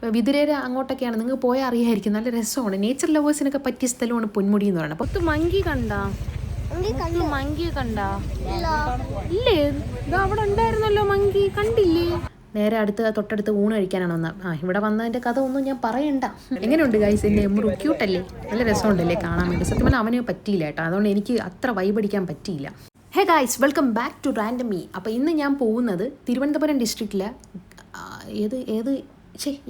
ഇപ്പോൾ വിതുരേര അങ്ങോട്ടൊക്കെയാണ് നിങ്ങൾക്ക് പോയാൽ അറിയായിരിക്കും, നല്ല രസമാണ്. നേച്ചർ ലവേഴ്സിനൊക്കെ പറ്റിയ സ്ഥലമാണ് പൊന്മുടി എന്ന് പറയുന്നത്. അപ്പോൾ മങ്കി കണ്ടാ മങ്കി കണ്ടാ ഇല്ലേ? ഇത് അവിടെ ഉണ്ടായിരുന്നല്ലോ മങ്കി, കണ്ടില്ലേ? നേരെ തൊട്ടടുത്ത് ഊണ് കഴിക്കാനാണ് വന്നത്. ഇവിടെ വന്നതിൻ്റെ കഥ ഒന്നും ഞാൻ പറയണ്ട. എങ്ങനെയുണ്ട് ഗൈസ് എൻ്റെ എമ്രു? ക്യൂട്ടല്ലേ? നല്ല രസമുണ്ടല്ലേ കാണാൻ വേണ്ടി. സത്യം പറഞ്ഞാൽ അവന് പറ്റിയില്ല കേട്ടോ, അതുകൊണ്ട് എനിക്ക് അത്ര വൈബടിക്കാൻ പറ്റിയില്ല. Hey guys, welcome back to random me. അപ്പോൾ ഇന്ന് ഞാൻ പോകുന്നത് തിരുവനന്തപുരം ഡിസ്ട്രിക്റ്റിലെ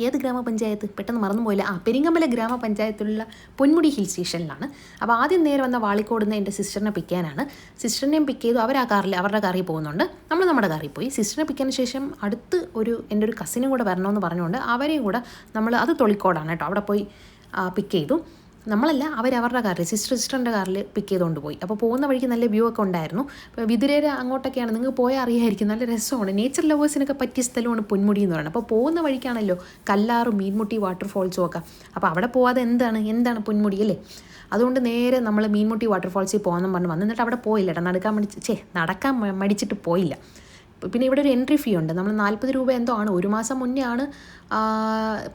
ഏത് ഗ്രാമപഞ്ചായത്ത് പെട്ടെന്ന് മറന്നുപോയില്ല, പെരിങ്ങമല ഗ്രാമപഞ്ചായത്തിലുള്ള പൊന്മുടി ഹിൽ സ്റ്റേഷനിലാണ്. അപ്പോൾ ആദ്യം നേരെ വന്ന വാളിക്കോട് നിന്ന് എൻ്റെ സിസ്റ്ററിനെ പിക്ക് ചെയ്യാനാണ്. സിസ്റ്ററിനെയും പിക്ക് ചെയ്തു. അവരുടെ കാറിൽ പോകുന്നുണ്ട്, നമ്മൾ നമ്മുടെ കാറിൽ പോയി. സിസ്റ്ററിനെ പിക്ക് ചെയ്തതിന് ശേഷം എൻ്റെ ഒരു കസിനും കൂടെ വരണമെന്ന് പറഞ്ഞുകൊണ്ട് അവരെയും കൂടെ അത് തൊളിക്കോടാണ് കേട്ടോ, അവിടെ പോയി പിക്ക് ചെയ്തു. നമ്മളല്ല, അവരുടെ കാറിൽ സിസ്റ്ററിൻ്റെ കാറിൽ പിക്ക് ചെയ്തുകൊണ്ട് പോയി. അപ്പോൾ പോകുന്ന വഴിക്ക് നല്ല വ്യൂ ഒക്കെ ഉണ്ടായിരുന്നു. ഇപ്പോൾ വിതുരേര അങ്ങോട്ടൊക്കെയാണ് നിങ്ങൾക്ക് പോയാൽ അറിയായിരിക്കും, നല്ല രസമാണ്. നേച്ചർ ലവേഴ്സിനൊക്കെ പറ്റിയ സ്ഥലമാണ് പൊന്മുടി എന്ന് പറയുന്നത്. അപ്പോൾ പോകുന്ന വഴിക്കാണല്ലോ കല്ലാറും മീൻമുട്ടി വാട്ടർഫോൾസും ഒക്കെ. അപ്പോൾ അവിടെ പോകാതെ എന്താണ് പൊന്മുടി അല്ലേ? അതുകൊണ്ട് നേരെ നമ്മൾ മീൻമുട്ടി വാട്ടർഫോൾസിൽ പോകാമെന്ന് പറഞ്ഞ് വന്നു. എന്നിട്ട് അവിടെ പോയില്ല കേട്ടോ, നടക്കാൻ മടിച്ചിട്ട് പോയില്ല. പിന്നെ ഇവിടെ ഒരു എൻട്രി ഫീ ഉണ്ട്, നമ്മൾ 40 രൂപ എന്തോ ആണ്. ഒരു മാസം മുന്നേ ആണ്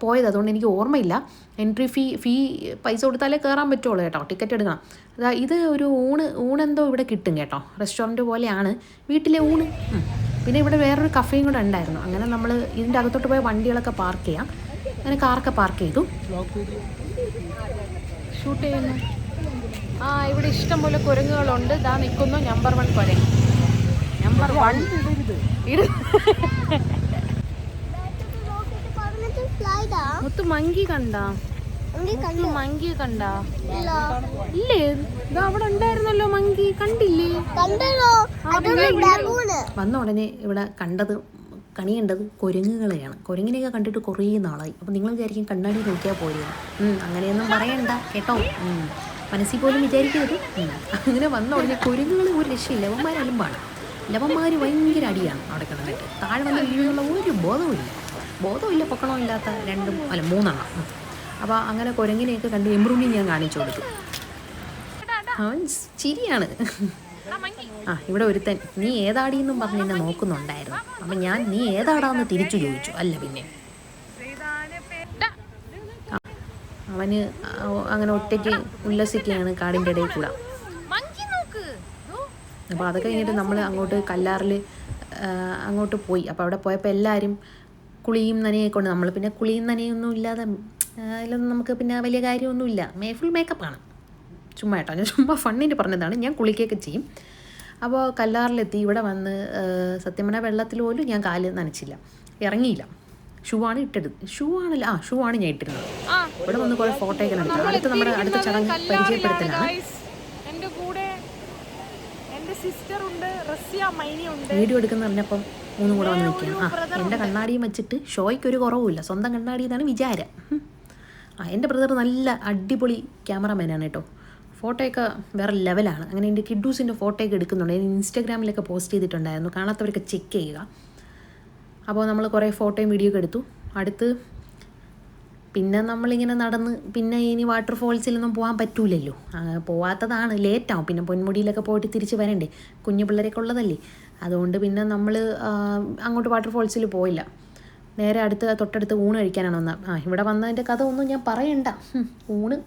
പോയത്, അതുകൊണ്ട് എനിക്ക് ഓർമ്മയില്ല. എൻട്രി ഫീ പൈസ കൊടുത്താലേ കയറാൻ പറ്റുള്ളൂ കേട്ടോ, ടിക്കറ്റ് എടുക്കണം. ഇത് ഒരു ഊണെന്തോ ഇവിടെ കിട്ടും കേട്ടോ, റെസ്റ്റോറൻറ്റ് പോലെയാണ് വീട്ടിലെ ഊണ്. പിന്നെ ഇവിടെ വേറൊരു കഫേയും കൂടെ ഉണ്ടായിരുന്നു. അങ്ങനെ നമ്മൾ ഇതിൻ്റെ അകത്തോട്ട് പോയ വണ്ടികളൊക്കെ പാർക്ക് ചെയ്യാം. അങ്ങനെ കാറൊക്കെ പാർക്ക് ചെയ്തു. ഷൂട്ട് ചെയ്യുന്നു. ഇവിടെ ഇഷ്ടംപോലെ കുരങ്ങുകളുണ്ട്. ഇതാ നിൽക്കുന്നു നമ്പർ 1 കുരങ്ങ്. നമ്പർ 1 മുത്തു മങ്കി കണ്ടാ ഇല്ലേ? ഇത് അവിടെ ഉണ്ടായിരുന്നല്ലോ മങ്കി, കണ്ടില്ലേ? വന്ന ഉടനെ ഇവിടെ കണിയേണ്ടത് കുരങ്ങുകളെയാണ്. കുരങ്ങിനെയൊക്കെ കണ്ടിട്ട് കുറേ നാളായി. അപ്പോൾ നിങ്ങൾ വിചാരിക്കും കണ്ണാടി നോക്കിയാൽ പോരുക. അങ്ങനെയൊന്നും പറയണ്ട കേട്ടോ, മനസ്സിൽ പോലും വിചാരിക്കരുത്. അങ്ങനെ വന്ന ഉടനെ കുരങ്ങുകൾ ഒരു രക്ഷയില്ല. ലവന്മാർ ഭയങ്കര അടിയാണ് അവിടെ കിടന്നിട്ട്. താഴെ വന്ന് വീഴുന്നുള്ള ഒരു ബോധമില്ല പൊക്കണമില്ലാത്ത 3 അപ്പോൾ അങ്ങനെ കുരങ്ങിനെയൊക്കെ കണ്ട് എമ്പ്രൂണി ഞാൻ കാണിച്ചു കൊടുത്തു. അവൻ ചിരിയാണ്. ഇവിടെ ഒരുത്തൻ നീ ഏതാടിയെന്നും പറഞ്ഞ് എന്നെ നോക്കുന്നുണ്ടായിരുന്നു. അപ്പം ഞാൻ നീ ഏതാടാന്ന് തിരിച്ചു ചോദിച്ചു. അല്ല പിന്നെ അവന് അങ്ങനെ ഒറ്റയ്ക്ക് ഉല്ലസിക്കുകയാണ് കാടിൻ്റെ ഇടയിൽ കൂടെ. അപ്പോൾ അതൊക്കെ കഴിഞ്ഞിട്ട് നമ്മൾ അങ്ങോട്ട് കല്ലാറിൽ അങ്ങോട്ട് പോയി. അപ്പോൾ അവിടെ പോയപ്പോൾ എല്ലാവരും കുളിയും നനയൊക്കെ കൊണ്ട്, നമ്മൾ പിന്നെ കുളിയും നനയൊന്നും ഇല്ലാതെ അതിലൊന്നും നമുക്ക് പിന്നെ വലിയ കാര്യമൊന്നുമില്ല, ഫുൾ മേക്കപ്പാണ്. ചുമ്മാ കേട്ടോ, ഞാൻ ചുമ്മാ ഫണ്ണിന് പറഞ്ഞതാണ്. ഞാൻ കുളിക്കുകയൊക്കെ ചെയ്യും. അപ്പോൾ കല്ലാറിലെത്തി. ഇവിടെ വന്ന് സത്യം പറഞ്ഞാൽ വെള്ളത്തിൽ പോലും ഞാൻ കാല് നനച്ചില്ല, ഇറങ്ങിയില്ല. ഷൂ ആണ് ഞാൻ ഇട്ടിരുന്നത്. ഇവിടെ വന്ന് കുറേ ഫോട്ടോയൊക്കെ എടുത്തു. നമ്മുടെ അടുത്ത ചടങ്ങ് പരിചയപ്പെടുത്തലാണ്. വീഡിയോ എടുക്കുന്ന പറഞ്ഞപ്പം 3 കൂടെ വന്ന് നിൽക്കുകയാണ്. എൻ്റെ കണ്ണാടിയും വെച്ചിട്ട് ഷോയ്ക്കൊരു കുറവുമില്ല, സ്വന്തം കണ്ണാടി എന്നാണ് വിചാരം. എൻ്റെ ബ്രദർ നല്ല അടിപൊളി ക്യാമറമാനാണ് കേട്ടോ, ഫോട്ടോയൊക്കെ വേറെ ലെവലാണ്. അങ്ങനെ എൻ്റെ കിഡ്ഡൂസിൻ്റെ ഫോട്ടോയൊക്കെ എടുക്കുന്നുണ്ട്, ഇൻസ്റ്റാഗ്രാമിലൊക്കെ പോസ്റ്റ് ചെയ്തിട്ടുണ്ടായിരുന്നു, കാണാത്തവരൊക്കെ ചെക്ക് ചെയ്യുക. അപ്പോൾ നമ്മൾ കുറേ ഫോട്ടോയും വീഡിയോ ഒക്കെ എടുത്തു. പിന്നെ നമ്മളിങ്ങനെ നടന്ന്, പിന്നെ ഇനി വാട്ടർഫോൾസിലൊന്നും പോകാൻ പറ്റൂലല്ലോ, പോവാത്തതാണ്, ലേറ്റാവും. പിന്നെ പൊന്മുടിയിലൊക്കെ പോയിട്ട് തിരിച്ച് വരണ്ടേ, കുഞ്ഞു പിള്ളേരൊക്കെ ഉള്ളതല്ലേ. അതുകൊണ്ട് പിന്നെ നമ്മൾ അങ്ങോട്ട് വാട്ടർഫോൾസിൽ പോയില്ല. നേരെ തൊട്ടടുത്ത് ഊണ് കഴിക്കാനാണ് വന്നത്. ഇവിടെ വന്നതിൻ്റെ കഥ ഒന്നും ഞാൻ പറയണ്ട. ഊണ്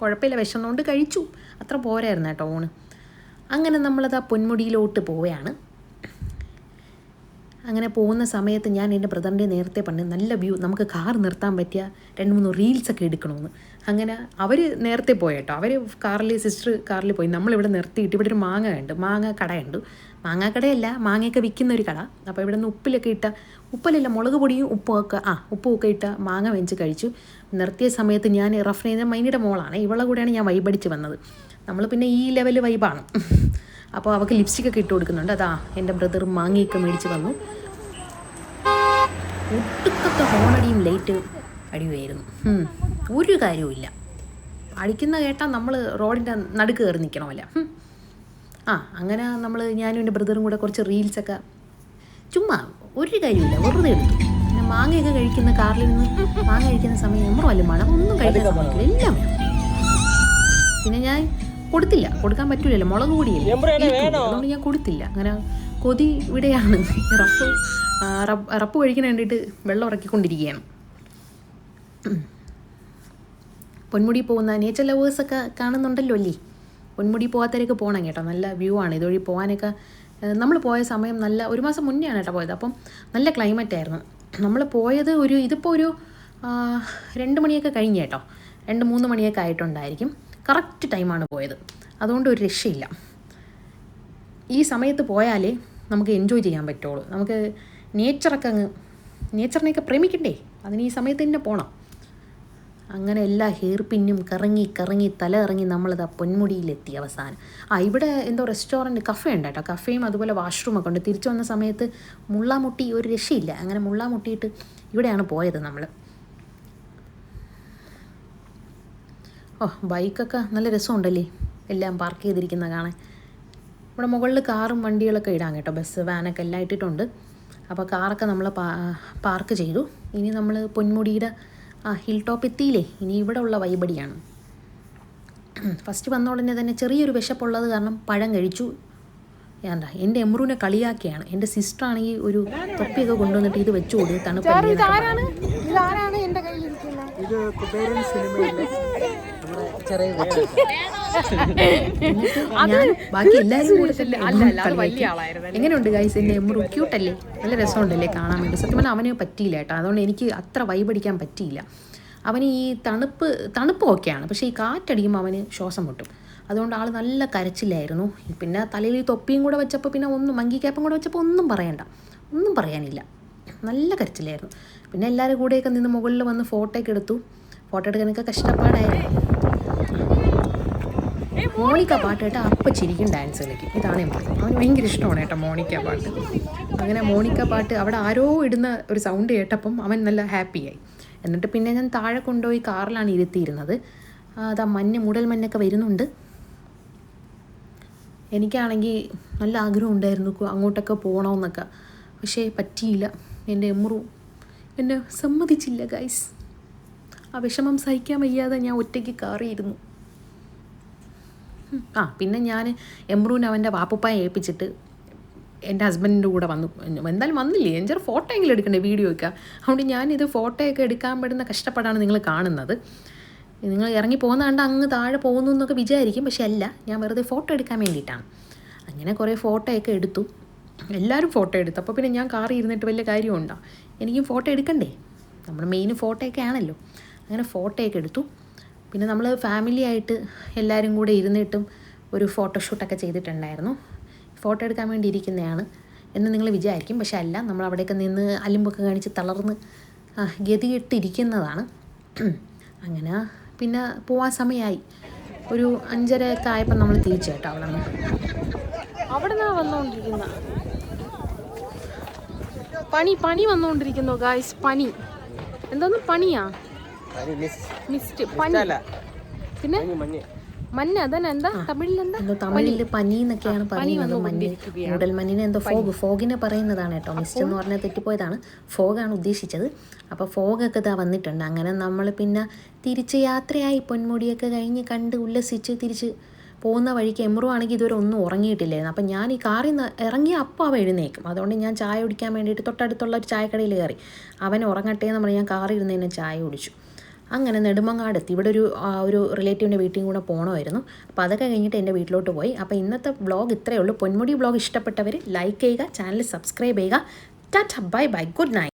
കുഴപ്പമില്ല, വിശന്നുകൊണ്ട് കഴിച്ചു, അത്ര പോരായിരുന്നു കേട്ടോ ഊണ്. അങ്ങനെ നമ്മളത് പൊന്മുടിയിലോട്ട് പോവുകയാണ്. അങ്ങനെ പോകുന്ന സമയത്ത് ഞാൻ എൻ്റെ ബ്രദറിൻ്റെ നേരത്തെ പറഞ്ഞു, നല്ല വ്യൂ, നമുക്ക് കാർ നിർത്താൻ പറ്റിയ 2-3 റീൽസൊക്കെ എടുക്കണമെന്ന്. അങ്ങനെ അവർ നേരത്തെ പോയേട്ടോ, സിസ്റ്റർ കാറിൽ പോയി. നമ്മളിവിടെ നിർത്തിയിട്ട് ഇവിടെ ഒരു മാങ്ങ കടയുണ്ട്. മാങ്ങാക്കടയല്ല, മാങ്ങയൊക്കെ വിൽക്കുന്ന ഒരു കട. അപ്പോൾ ഇവിടെ നിന്ന് ഉപ്പലല്ല മുളക് പൊടിയും ഉപ്പുമൊക്കെ ഇട്ട മാങ്ങ വെച്ച് കഴിച്ചു. നിർത്തിയ സമയത്ത് ഞാൻ റഫ്നയുടെ മൈനിയുടെ മോളാണ്, ഇവളെ കൂടെയാണ് ഞാൻ വൈബടിച്ച് വന്നത്. നമ്മൾ പിന്നെ ഈ ലെവൽ വൈബാണ്. അപ്പോൾ അവൾക്ക് ലിപ്സ്റ്റിക്കൊക്കെ ഇട്ട് കൊടുക്കുന്നുണ്ട്. എൻ്റെ ബ്രദർ മാങ്ങയൊക്കെ മേടിച്ച് വന്നു. ഒട്ടുക്കത്തെ ഹോണടിയും ലൈറ്റ് അടിയുമായിരുന്നു, ഒരു കാര്യവുമില്ല. അടിക്കുന്ന കേട്ടാൽ നമ്മൾ റോഡിൻ്റെ നടുക്ക് കയറി നിൽക്കണമല്ല. അങ്ങനെ ഞാനും എൻ്റെ ബ്രദറും കൂടെ കുറച്ച് റീൽസൊക്കെ ചുമ്മാ ഒരു കാര്യമില്ല വെറുതെ എടുത്തു. പിന്നെ മാങ്ങയൊക്കെ കഴിക്കുന്ന കാറിൽ നിന്ന് മാങ്ങ കഴിക്കുന്ന സമയം നമ്മൾ വല്ല മണം ഒന്നും കഴിക്കാൻ സമയത്തില്ല, എല്ലാം വേണം. പിന്നെ ഞാൻ കൊടുക്കാൻ പറ്റൂലല്ലോ, മുളക് പൊടിയില്ല, അതുകൊണ്ട് ഞാൻ കൊടുത്തില്ല. അങ്ങനെ കൊതി ഇവിടെയാണ്. റപ്പ് കഴിക്കാൻ വേണ്ടിയിട്ട് വെള്ളം ഇറക്കിക്കൊണ്ടിരിക്കുകയാണ്. പൊന്മുടി പോകുന്ന നേച്ചർ ലവേഴ്സൊക്കെ കാണുന്നുണ്ടല്ലോ അല്ലേ? പൊന്മുടി പോകാത്തവരൊക്കെ പോകണം കേട്ടോ. നല്ല വ്യൂ ആണ് ഇതുവഴി പോകാനൊക്കെ. നമ്മൾ പോയ സമയം നല്ല 1 മാസം മുന്നേ ആണ് കേട്ടോ പോയത്. അപ്പം നല്ല ക്ലൈമറ്റ് ആയിരുന്നു. നമ്മൾ പോയത് ഇതിപ്പോൾ ഒരു 2 മണിയൊക്കെ കഴിഞ്ഞ് കേട്ടോ. 2-3 മണിയൊക്കെ ആയിട്ടുണ്ടായിരിക്കും. കറക്റ്റ് ടൈമാണ് പോയത്. അതുകൊണ്ട് ഒരു രക്ഷയില്ല. ഈ സമയത്ത് പോയാലേ നമുക്ക് എൻജോയ് ചെയ്യാൻ പറ്റുള്ളൂ. നമുക്ക് നേച്ചറിനെയൊക്കെ പ്രേമിക്കണ്ടേ? അതിന് ഈ സമയത്ത് തന്നെ പോകണം. അങ്ങനെ എല്ലാ ഹെയർ പിന്നും കറങ്ങി തല ഇറങ്ങി നമ്മളിതാ പൊന്മുടിയിലെത്തി അവസാനം. ഇവിടെ എന്തോ റെസ്റ്റോറൻറ്റ് കഫേ ഉണ്ട് കേട്ടോ. കഫേയും അതുപോലെ വാഷ്റൂമൊക്കെ ഉണ്ട്. തിരിച്ചു വന്ന സമയത്ത് മുള്ളാമുട്ടി ഒരു രക്ഷയില്ല. അങ്ങനെ മുള്ളാമുട്ടിയിട്ട് ഇവിടെയാണ് പോയത് നമ്മൾ. ബൈക്കൊക്കെ നല്ല രസമുണ്ടല്ലേ, എല്ലാം പാർക്ക് ചെയ്തിരിക്കുന്ന കാണാൻ. ഇവിടെ മുകളിൽ കാറും വണ്ടികളൊക്കെ ഇടാൻ കേട്ടോ. ബസ് വാനൊക്കെ എല്ലാം ഇട്ടിട്ടുണ്ട്. അപ്പോൾ കാറൊക്കെ നമ്മൾ പാർക്ക് ചെയ്തു. ഇനി നമ്മൾ പൊന്മുടിയുടെ ഹിൽ ടോപ്പ് എത്തിയില്ലേ. ഇനി ഇവിടെ ഉള്ള വൈബടിയാണ്. ഫസ്റ്റ് വന്ന ഉടനെ തന്നെ ചെറിയൊരു വിശപ്പുള്ളത് കാരണം പഴം കഴിച്ചു. എൻ്റെ എമ്രൂനെ കളിയാക്കിയാണ്. എൻ്റെ സിസ്റ്റർ ആണെങ്കിൽ ഒരു തൊപ്പിയൊക്കെ കൊണ്ടുവന്നിട്ട് ഇത് വെച്ചു കൊടുത്തു. തണുപ്പ് ബാക്കി എല്ലാവരും കൂടെ എങ്ങനെയുണ്ട് ഗൈസ്? എൻ്റെ എമ്രു ക്യൂട്ടല്ലേ? നല്ല രസമുണ്ടല്ലേ കാണാൻ വേണ്ടി. സത്യം പറഞ്ഞാൽ അവന് പറ്റിയില്ല കേട്ടോ. അതുകൊണ്ട് എനിക്ക് അത്ര വൈബടിക്കാൻ പറ്റിയില്ല. അവന് ഈ തണുപ്പ് ഒക്കെയാണ്, പക്ഷേ ഈ കാറ്റടിക്കുമ്പോൾ അവന് ശ്വാസം മുട്ടും. അതുകൊണ്ട് ആൾ നല്ല കരച്ചില്ലായിരുന്നു. പിന്നെ തലയിൽ ഈ തൊപ്പിയും കൂടെ വെച്ചപ്പോൾ പിന്നെ മങ്കി ക്യാപ്പും കൂടെ വെച്ചപ്പോൾ ഒന്നും പറയാനില്ല. നല്ല കരച്ചിലായിരുന്നു. പിന്നെ എല്ലാവരും കൂടെയൊക്കെ നിന്ന് മുകളിൽ വന്ന് ഫോട്ടോ എടുക്കാനൊക്കെ കഷ്ടപ്പാടായിരുന്നു. മോണിക്ക പാട്ട് കേട്ടോ അപ്പം ചിരിക്കും, ഡാൻസ് കളിക്കും. ഇതാണ് അവന് ഭയങ്കര ഇഷ്ടമാണ് കേട്ടോ മോണിക്ക പാട്ട്. അങ്ങനെ മോണിക്ക പാട്ട് അവിടെ ആരോ ഇടുന്ന ഒരു സൗണ്ട് കേട്ടപ്പം അവൻ നല്ല ഹാപ്പിയായി. എന്നിട്ട് പിന്നെ ഞാൻ താഴെ കൊണ്ടുപോയി കാറിലാണ് ഇരുത്തിയിരുന്നത്. അതാ മൂടൽ മഞ്ഞൊക്കെ വരുന്നുണ്ട്. എനിക്കാണെങ്കിൽ നല്ല ആഗ്രഹം ഉണ്ടായിരുന്നു അങ്ങോട്ടൊക്കെ പോകണമെന്നൊക്കെ, പക്ഷേ പറ്റിയില്ല. എൻ്റെ എമ്രു എന്നെ സമ്മതിച്ചില്ല ഗൈസ്. ആ വിഷമം സഹിക്കാൻ വയ്യാതെ ഞാൻ ഒറ്റയ്ക്ക് കാറിയിരുന്നു. പിന്നെ ഞാൻ എമ്രുവിനെ അവൻ്റെ വാപ്പുപ്പായെ ഏൽപ്പിച്ചിട്ട് എൻ്റെ ഹസ്ബൻഡിൻ്റെ കൂടെ വന്നു. എന്തായാലും വന്നില്ലേ, എൻ്റെ ഫോട്ടോ എങ്കിലും എടുക്കണ്ടേ, വീഡിയോ ഒക്കെ. അതുകൊണ്ട് ഞാനിത് ഫോട്ടോയൊക്കെ എടുക്കാൻ പെടുന്ന കഷ്ടപ്പാടാണ് നിങ്ങൾ കാണുന്നത്. നിങ്ങൾ ഇറങ്ങി പോകുന്ന കണ്ട് അങ്ങ് താഴെ പോകുന്നു എന്നൊക്കെ വിചാരിക്കും, പക്ഷെ അല്ല, ഞാൻ വെറുതെ ഫോട്ടോ എടുക്കാൻ വേണ്ടിയിട്ടാണ്. അങ്ങനെ കുറേ ഫോട്ടോയൊക്കെ എടുത്തു. എല്ലാവരും ഫോട്ടോ എടുത്തു. അപ്പോൾ പിന്നെ ഞാൻ കാറിൽ ഇരുന്നിട്ട് വലിയ കാര്യമുണ്ടോ? എനിക്കും ഫോട്ടോ എടുക്കണ്ടേ? നമ്മുടെ മെയിൻ ഫോട്ടോയൊക്കെ ആണല്ലോ. അങ്ങനെ ഫോട്ടോയൊക്കെ എടുത്തു. പിന്നെ നമ്മൾ ഫാമിലി ആയിട്ട് എല്ലാവരും കൂടെ ഇരുന്നിട്ടും ഒരു ഫോട്ടോഷൂട്ടൊക്കെ ചെയ്തിട്ടുണ്ടായിരുന്നു. ഫോട്ടോ എടുക്കാൻ വേണ്ടി ഇരിക്കുന്നതാണ് എന്ന് നിങ്ങൾ വിചാരിക്കും, പക്ഷെ അല്ല. നമ്മൾ അവിടെയൊക്കെ നിന്ന് അലിമ്പൊക്കെ കാണിച്ച് തളർന്ന് ഗതികെട്ടിരിക്കുന്നതാണ്. അങ്ങനെ പിന്നെ പോവാൻ സമയമായി. ഒരു 5:30 ഒക്കെ ആയപ്പോൾ നമ്മൾ തിരിച്ചു കേട്ടോ. അവിടെ നിന്നാണ് വന്നുകൊണ്ടിരിക്കുന്ന പണി വന്നുകൊണ്ടിരിക്കുന്നു ഗായ്സ്. പനി എന്തോന്ന് പണിയാ? മിസ്റ്റ് പനി. പിന്നെ മഞ്ഞ അതന്നെ. എന്താ തമിഴിൽ പനി എന്നൊക്കെയാണ് പറയുന്നത്. മൂടൽ മഞ്ഞിന് എന്തോ ഫോഗിനെ പറയുന്നതാണ് കേട്ടോ. മിസ്റ്റ് എന്ന് പറഞ്ഞാൽ തെറ്റിപ്പോയതാണ്. ഫോഗാണ് ഉദ്ദേശിച്ചത്. അപ്പോൾ ഫോഗൊക്കെ ഇതാ വന്നിട്ടുണ്ട്. അങ്ങനെ നമ്മൾ പിന്നെ തിരിച്ച് യാത്രയായി. പൊന്മുടിയൊക്കെ കഴിഞ്ഞ് കണ്ട് ഉല്ലസിച്ച് തിരിച്ച് പോകുന്ന വഴിക്ക് എമ്രു ആണെങ്കിൽ ഇതുവരെ ഒന്നും ഉറങ്ങിയിട്ടില്ലായിരുന്നു. അപ്പം ഞാൻ ഈ കാറിൽ നിന്ന് ഇറങ്ങി അപ്പോൾ അവൻ എഴുന്നേക്കും. അതുകൊണ്ട് ഞാൻ ചായ കുടിക്കാൻ വേണ്ടിയിട്ട് തൊട്ടടുത്തുള്ള ഒരു ചായക്കടയിൽ കയറി. അവൻ ഉറങ്ങട്ടെ എന്ന് പറഞ്ഞ് ഞാൻ കാറിൽ ഇരുന്ന് തന്നെ ചായ കുടിച്ചു. അങ്ങനെ നെടുമങ്ങാട് എത്തി. ഇവിടെ ഒരു റിലേറ്റീവിൻ്റെ വീട്ടിൽ കൂടെ പോകണമായിരുന്നു. അപ്പോൾ അതൊക്കെ കഴിഞ്ഞിട്ട് എൻ്റെ വീട്ടിലോട്ട് പോയി. അപ്പോൾ ഇന്നത്തെ വ്ളോഗ് ഇത്രയേ ഉള്ളൂ. പൊന്മുടി വ്ളോഗ് ഇഷ്ടപ്പെട്ടവർ ലൈക്ക് ചെയ്യുക, ചാനൽ സബ്സ്ക്രൈബ് ചെയ്യുക. Tata, bye bye, good night.